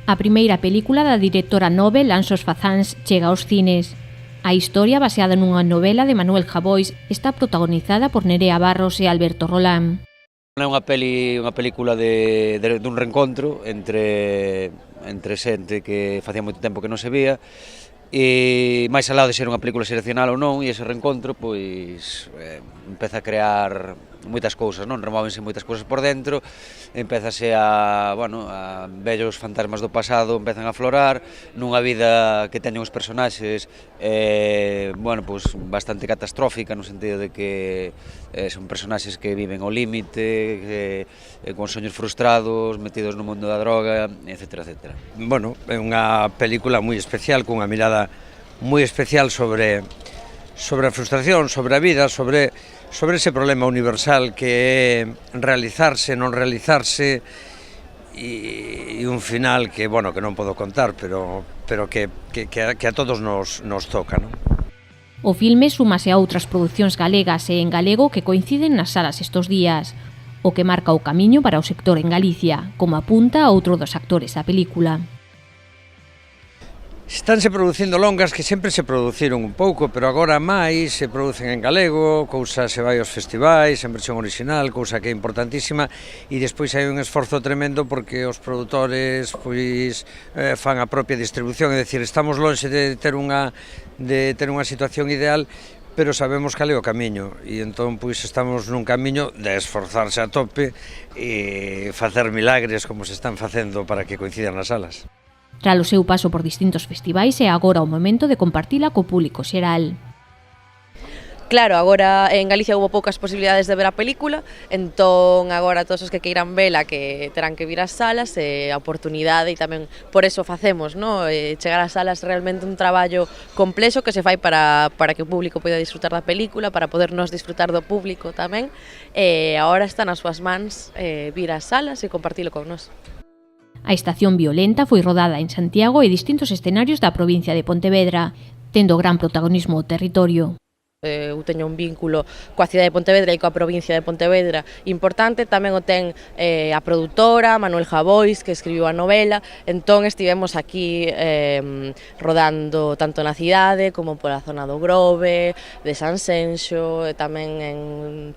A primeira película da directora novel Anxos Fazáns chega aos cines. A historia, baseada nunha novela de Manuel Javois, está protagonizada por Nerea Barros e Alberto Rolán. É unha película dun reencontro entre xente que facía moito tempo que non se vía, e máis alá de ser unha película xeracional ou non, e ese reencontro pois empeza a crear moitas cousas, non? Remóvense moitas cousas por dentro, empezase a vellos fantasmas do pasado empezan a aflorar nunha vida que teñen os personaxes pois bastante catastrófica, no sentido de que son personaxes que viven ao límite, con soños frustrados, metidos no mundo da droga, etcétera, etcétera. Bueno, é unha película moi especial, cunha mirada moi especial sobre a frustración, sobre a vida, sobre ese problema universal que é realizarse, non realizarse, e un final que non podo contar, pero que a todos nos toca, non? O filme súmase a outras producións galegas e en galego que coinciden nas salas estes días, o que marca o camiño para o sector en Galicia, como apunta outro dos actores da película. Estánse producindo longas que sempre se produciron un pouco, pero agora máis se producen en galego, cousa se vai aos festivais, en versión original, cousa que é importantísima, e despois hai un esforzo tremendo porque os produtores fan a propia distribución, é dicir, estamos lonxe de ter unha situación ideal, pero sabemos cal é o camiño, e entón estamos nun camiño de esforzarse a tope e facer milagres como se están facendo para que coincidan nas salas. Tras o seu paso por distintos festivais é agora o momento de compartila co público xeral. Claro, agora en Galicia houve poucas posibilidades de ver a película, entón agora todos os que queiran vela que terán que vir ás salas, a oportunidade, e tamén por eso facemos, no? Chegar ás salas realmente un traballo complexo que se fai para que o público poida disfrutar da película, para podernos disfrutar do público tamén, e agora está nas súas mans vir ás salas e compartilo con nós. A Estación Violenta foi rodada en Santiago e distintos escenarios da provincia de Pontevedra, tendo gran protagonismo o territorio. Eu teño un vínculo coa cidade de Pontevedra e coa provincia de Pontevedra importante, tamén o ten a produtora Manuel Javois, que escribiu a novela, entón estivemos aquí rodando tanto na cidade como pola zona do Grove, de Sanxenxo, e tamén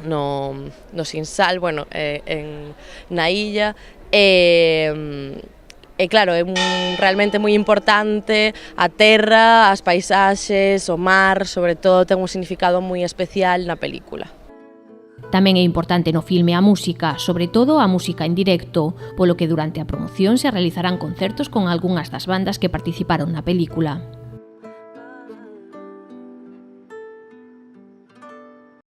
no Sinsal, na illa. E claro, é realmente moi importante a terra, as paisaxes, o mar, sobre todo ten un significado moi especial na película. Tamén é importante no filme a música, sobre todo a música en directo, polo que durante a promoción se realizarán concertos con algunhas das bandas que participaron na película.